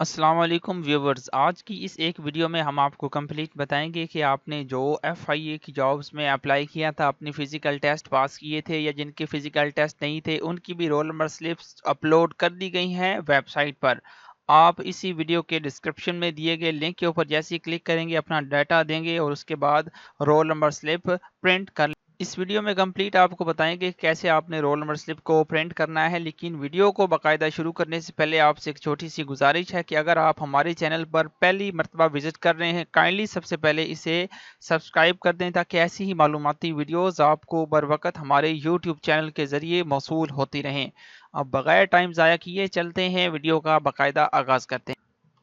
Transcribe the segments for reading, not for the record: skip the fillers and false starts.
अस्सलाम वालेकुम व्यूवर्स। आज की इस एक वीडियो में हम आपको कंप्लीट बताएंगे कि आपने जो FIA की जॉब्स में अप्लाई किया था, अपनी फ़िज़िकल टेस्ट पास किए थे या जिनके फ़िज़िकल टेस्ट नहीं थे, उनकी भी रोल नंबर स्लिप्स अपलोड कर दी गई हैं वेबसाइट पर। आप इसी वीडियो के डिस्क्रिप्शन में दिए गए लिंक के ऊपर जैसे ही क्लिक करेंगे, अपना डाटा देंगे और उसके बाद रोल नंबर स्लिप प्रिंट कर। इस वीडियो में कंप्लीट आपको बताएंगे कि कैसे आपने रोल नंबर स्लिप को प्रिंट करना है। लेकिन वीडियो को बाकायदा शुरू करने से पहले आपसे एक छोटी सी गुजारिश है कि अगर आप हमारे चैनल पर पहली मर्तबा विजिट कर रहे हैं, काइंडली सबसे पहले इसे सब्सक्राइब कर दें ताकि ऐसी ही मालूमाती वीडियोस आपको बर वक्त हमारे यूट्यूब चैनल के ज़रिए मौसूल होती रहें। अब बगैर टाइम ज़ाया किए चलते हैं, वीडियो का बाकायदा आगाज़ करते हैं।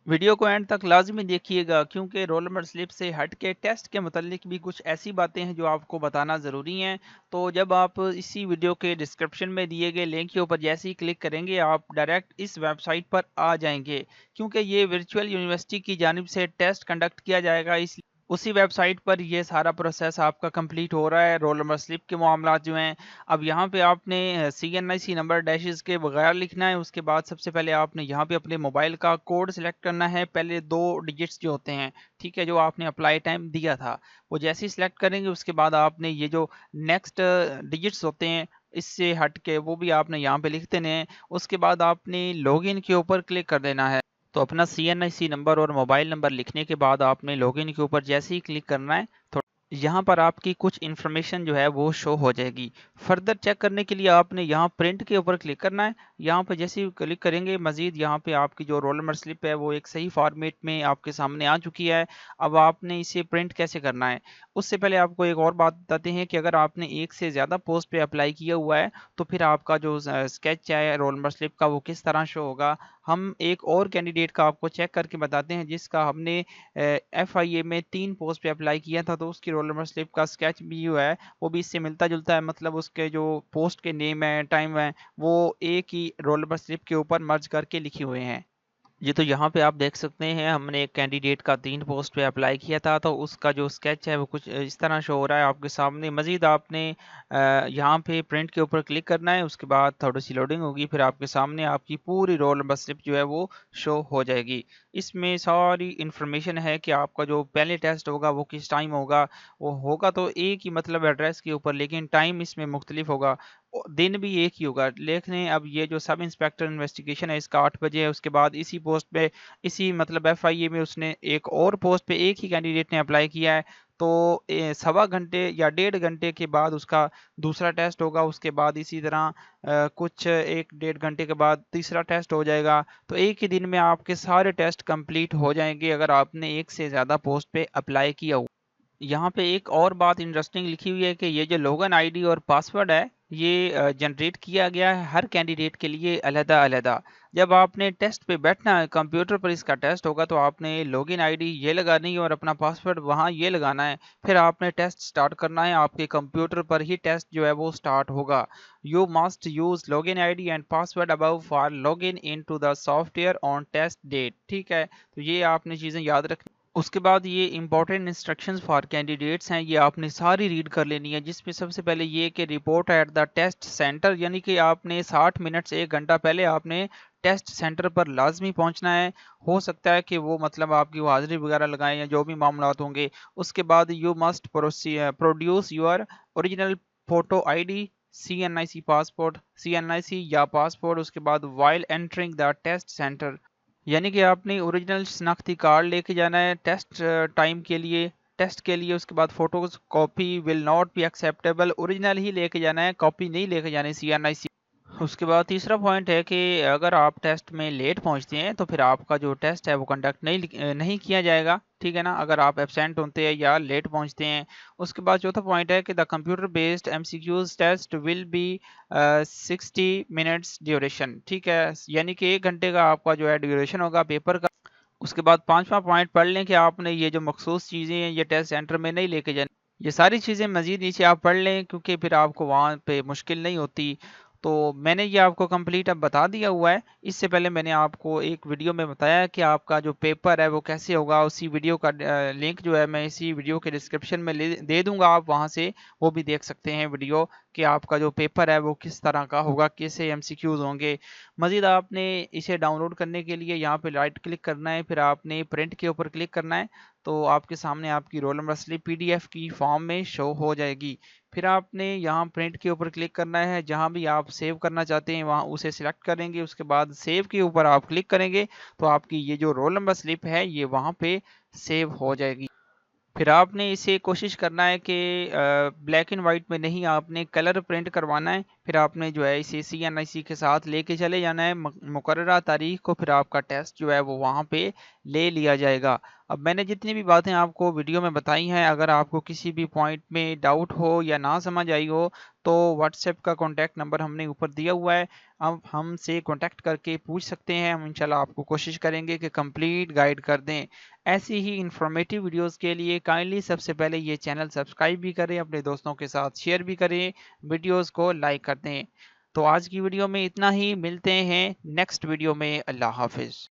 वीडियो को एंड तक लाजमी देखिएगा क्योंकि रोल नंबर स्लिप से हट के टेस्ट के मुतालिक भी कुछ ऐसी बातें हैं जो आपको बताना ज़रूरी हैं। तो जब आप इसी वीडियो के डिस्क्रिप्शन में दिए गए लिंक के ऊपर जैसे ही क्लिक करेंगे, आप डायरेक्ट इस वेबसाइट पर आ जाएंगे क्योंकि ये वर्चुअल यूनिवर्सिटी की जानिब से टेस्ट कंडक्ट किया जाएगा। इस उसी वेबसाइट पर ये सारा प्रोसेस आपका कंप्लीट हो रहा है। रोल नंबर स्लिप के मामलात जो हैं, अब यहाँ पे आपने CNIC नंबर डैशेस के बगैर लिखना है। उसके बाद सबसे पहले आपने यहाँ पे अपने मोबाइल का कोड सिलेक्ट करना है, पहले 2 डिजिट्स जो होते हैं, ठीक है, जो आपने अप्लाई टाइम दिया था, वो जैसे ही सिलेक्ट करेंगे उसके बाद आपने ये जो नेक्स्ट डिजिट्स होते हैं इससे हट के वो भी आपने यहाँ पे लिख देने हैं। उसके बाद आपने लॉगिन के ऊपर क्लिक कर देना है। तो अपना CNIC नंबर और मोबाइल नंबर लिखने के बाद आपने लॉगिन के ऊपर जैसे ही क्लिक करना है, तो यहाँ पर आपकी कुछ इन्फॉर्मेशन जो है वो शो हो जाएगी। फर्दर चेक करने के लिए आपने यहाँ प्रिंट के ऊपर क्लिक करना है। यहाँ पर जैसे ही क्लिक करेंगे, मजीद यहाँ पे आपकी जो रोल नंबर स्लिप है वो एक सही फॉर्मेट में आपके सामने आ चुकी है। अब आपने इसे प्रिंट कैसे करना है, उससे पहले आपको एक और बात बताते हैं कि अगर आपने एक से ज़्यादा पोस्ट पे अप्लाई किया हुआ है तो फिर आपका जो स्केच है रोल नंबर स्लिप का वो किस तरह शो होगा। हम एक और कैंडिडेट का आपको चेक करके बताते हैं जिसका हमने FIA में 3 पोस्ट पे अप्लाई किया था, तो उसकी रोल नंबर स्लिप का स्केच भी जो है वो भी इससे मिलता जुलता है। मतलब उसके जो पोस्ट के नेम है, टाइम है, वो एक ही रोल नंबर स्लिप के ऊपर मर्ज करके लिखे हुए हैं। जी, तो यहाँ पे आप देख सकते हैं हमने एक कैंडिडेट का 3 पोस्ट पे अप्लाई किया था, तो उसका जो स्केच है वो कुछ इस तरह शो हो रहा है आपके सामने। मज़ीद आपने यहाँ पे प्रिंट के ऊपर क्लिक करना है, उसके बाद थोड़ी सी लोडिंग होगी, फिर आपके सामने आपकी पूरी रोल नंबर स्लिप जो है वो शो हो जाएगी। इसमें सारी इन्फॉर्मेशन है कि आपका जो पहले टेस्ट होगा वो किस टाइम होगा। वो होगा तो एक ही मतलब एड्रेस के ऊपर, लेकिन टाइम इसमें मुख्तलिफ होगा। दिन भी एक ही होगा। लेकिन अब ये जो सब इंस्पेक्टर इन्वेस्टिगेशन है इसका 8 बजे है। उसके बाद इसी पोस्ट पे, इसी मतलब FIA में उसने एक और पोस्ट पे एक ही कैंडिडेट ने अप्लाई किया है, तो 1.25 घंटे या 1.5 घंटे के बाद उसका दूसरा टेस्ट होगा। उसके बाद इसी तरह कुछ 1-1.5 घंटे के बाद तीसरा टेस्ट हो जाएगा। तो एक ही दिन में आपके सारे टेस्ट कंप्लीट हो जाएंगे अगर आपने एक से ज़्यादा पोस्ट पे अप्लाई किया हो। यहाँ पे एक और बात इंटरेस्टिंग लिखी हुई है कि ये जो लॉगिन आईडी और पासवर्ड है ये जनरेट किया गया है हर कैंडिडेट के लिए अलहदा अलहदा। जब आपने टेस्ट पे बैठना है, कंप्यूटर पर इसका टेस्ट होगा, तो आपने लॉगिन आईडी ये लगानी है और अपना पासवर्ड वहाँ ये लगाना है। फिर आपने टेस्ट स्टार्ट करना है, आपके कंप्यूटर पर ही टेस्ट जो है वो स्टार्ट होगा। You must use login ID and password above for login in to the software on test date. ठीक है, तो ये आपने चीज़ें याद रखनी। उसके बाद ये इंपॉर्टेंट इंस्ट्रक्शंस फॉर कैंडिडेट्स हैं, ये आपने सारी रीड कर लेनी है, जिसमें सबसे पहले ये कि report at the test centre, यानी कि आपने 60 मिनट से 1 घंटा पहले आपने टेस्ट सेंटर पर लाजमी पहुंचना है। हो सकता है कि वो मतलब आपकी वो हाजिरी वगैरह लगाएं या जो भी मामलात होंगे। उसके बाद you must produce your original photo ID, CNIC passport, CNIC या पासपोर्ट। उसके बाद while entering the test centre, यानी कि आपने ओरिजिनल शनाख्ती कार्ड लेके जाना है टेस्ट टाइम के लिए, टेस्ट के लिए। उसके बाद photos copy will not be acceptable, original ही लेके जाना है, कॉपी नहीं लेके जानी CNIC। उसके बाद तीसरा पॉइंट है कि अगर आप टेस्ट में लेट पहुंचते हैं तो फिर आपका जो टेस्ट है वो कंडक्ट नहीं किया जाएगा, ठीक है ना, अगर आप एब्सेंट होते हैं या लेट पहुंचते हैं। उसके बाद चौथा पॉइंट है कि the computer based MCQs test will be 60 minutes duration, ठीक है, यानी कि 1 घंटे का आपका जो है ड्यूरेशन होगा पेपर का। उसके बाद पांचवा पॉइंट पढ़ लें कि आपने ये जो मखसूस चीज़ें हैं ये टेस्ट सेंटर में नहीं लेके जानी। ये सारी चीज़ें मज़ीद नीचे आप पढ़ लें क्योंकि फिर आपको वहाँ पे मुश्किल नहीं होती। تو میں نے یہ آپ کو کمپلیٹ اب بتا دیا ہوا ہے۔ اس سے پہلے میں نے آپ کو ایک ویڈیو میں بتایا کہ آپ کا جو پیپر ہے وہ کیسے ہوگا، اسی ویڈیو کا لنک جو ہے میں اسی ویڈیو کے ڈسکرپشن میں دے دوں گا، آپ وہاں سے وہ بھی دیکھ سکتے ہیں ویڈیو کہ آپ کا جو پیپر ہے وہ کس طرح کا ہوگا، کیسے ایم سی کیوز ہوں گے۔ مزید آپ نے اسے ڈاؤن لوڈ کرنے کے لیے یہاں پہ رائٹ کلک کرنا ہے، پھر آپ نے پرنٹ کے اوپر کلک کرنا ہے، تو آپ کے سامنے آپ کی roll number slip P D F کی فارم میں شو ہو جائے گی۔ پھر آپ نے یہاں پرنٹ کے اوپر کلک کرنا ہے، جہاں بھی آپ سیو کرنا چاہتے ہیں وہاں اسے سلیکٹ کریں گے، اس کے بعد سیو کے اوپر آپ کلک کریں گے تو آپ کی یہ جو رول نمبر سلپ ہے یہ وہاں پہ سیو ہو جائے گی۔ پھر آپ نے اسے کوشش کرنا ہے کہ بلیک اینڈ وائٹ میں نہیں، آپ نے کلر پرنٹ کروانا ہے۔ پھر آپ نے جو ہے اسے سی این آئی سی کے ساتھ لے کے چلے جانا ہے مقررہ تاریخ کو، پھر آپ کا ٹیسٹ جو ہے وہ وہاں پہ لے لیا جائے گا۔ اب میں نے جتنی بھی باتیں آپ کو ویڈیو میں بتائی ہیں، اگر آپ کو کسی بھی پوائنٹ میں ڈاؤٹ ہو یا نہ سمجھ آئی ہو تو واٹس ایپ کا کانٹیکٹ نمبر ہم نے اوپر دیا ہوا ہے، اب ہم سے کانٹیکٹ کر کے پوچھ سکتے ہیں، ہم انشاءاللہ آپ کو کوشش کریں گے کہ کمپلیٹ گائیڈ کر دیں۔ ایسی ہی انفارمیٹیو ویڈیوز کے لیے کائنڈلی سب سے پہلے یہ چینل سبسکرائب بھی کریں، اپنے دوستوں کے ساتھ شیئر بھی کریں، ویڈیوز کو لائک کر دیں۔ تو آج کی ویڈیو میں اتنا ہی، ملتے ہیں نیکسٹ ویڈیو میں۔ اللہ حافظ۔